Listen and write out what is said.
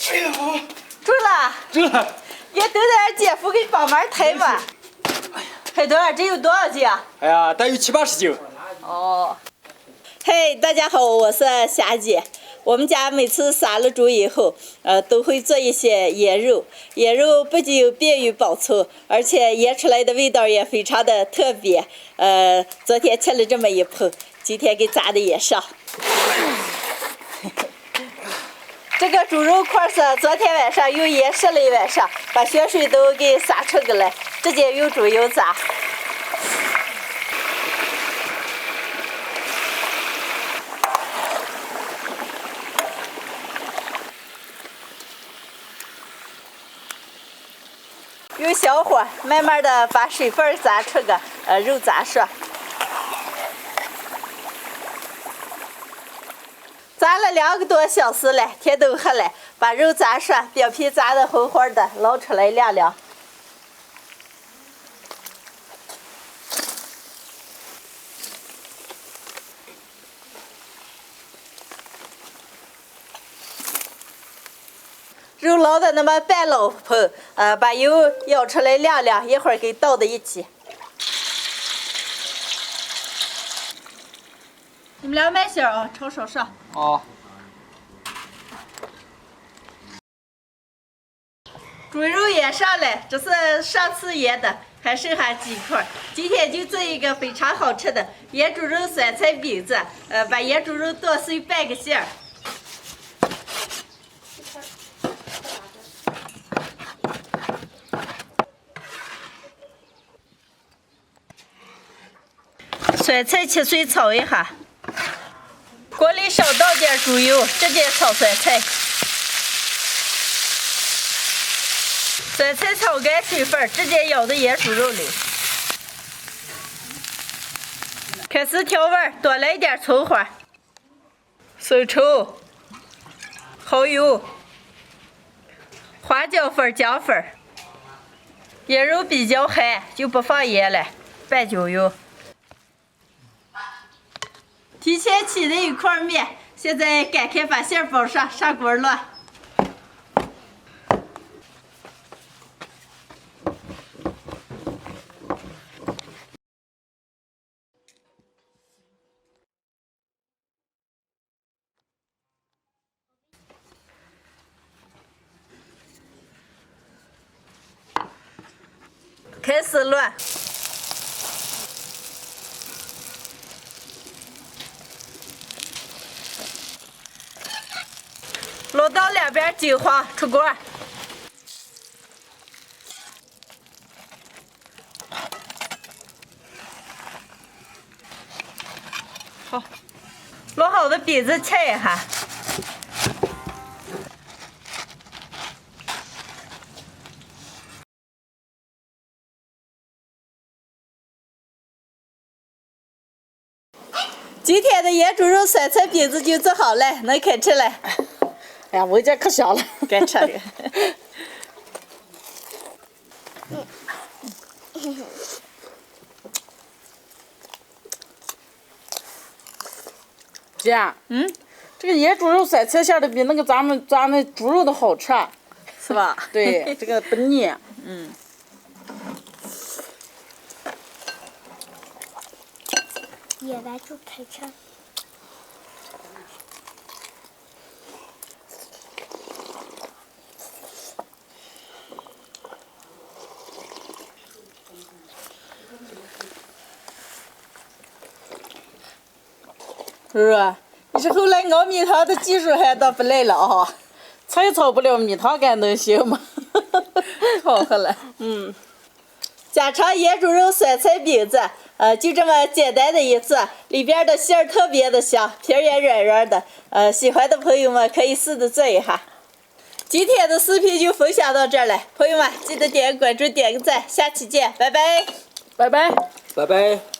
哎呀，中了！中了！也等点姐夫给你帮忙抬嘛。黑豆儿，这有多少斤啊？哎呀，大约70、80斤。哦。嘿，大家好，我是霞姐。我们家每次杀了猪以后，都会做一些腌肉。腌肉不仅便于保存，而且腌出来的味道也非常的特别。昨天切了这么一盆，今天给炸的也上。这个猪肉块是昨天晚上用盐湿了一晚上，把血水都给杀出个来，直接用猪油炸。用小火慢慢的把水分炸出个肉炸熟。炸了2个多小时了，天都黑了，把肉炸熟，表皮炸得红红的，捞出来晾晾。肉捞的那么半老盆，把油舀出来晾晾，一会儿给倒在一起。你们俩慢些啊，炒少少。哦。猪肉也上来，这是上次腌的，还剩下几块。今天就做一个非常好吃的腌猪肉酸菜饼子，把腌猪肉剁碎半个馅儿。酸菜切碎炒一下，锅里少倒点猪油，直接炒酸菜。酸菜炒干水分，直接舀到腌猪肉里。开始调味，多来一点葱花、生抽、蚝油、花椒粉、姜粉。腌肉比较咸，就不放盐了，半椒油。提前起的一块面，现在赶快把馅包上，上锅烙。开始烙。烙到两边金黄，出锅。好，烙好的饼子切一下。今天的腌猪肉酸菜饼子就做好了，能开吃了。哎呀，闻着可香了，该吃了。姐，这个腌猪肉酸菜馅的比那个咱们猪肉的好吃，是吧？对，这个不腻。野外就开车。是啊，你是后来熬米汤的技术还倒不赖了啊！菜炒不了米汤干能行吗？好喝了。家常腌猪肉酸菜饼子，就这么简单的一做，里边的馅儿特别的香，皮儿也软软的。喜欢的朋友们可以试着做一下。今天的视频就分享到这儿了，朋友们记得点个关注，点个赞，下期见，拜拜。拜拜。拜拜。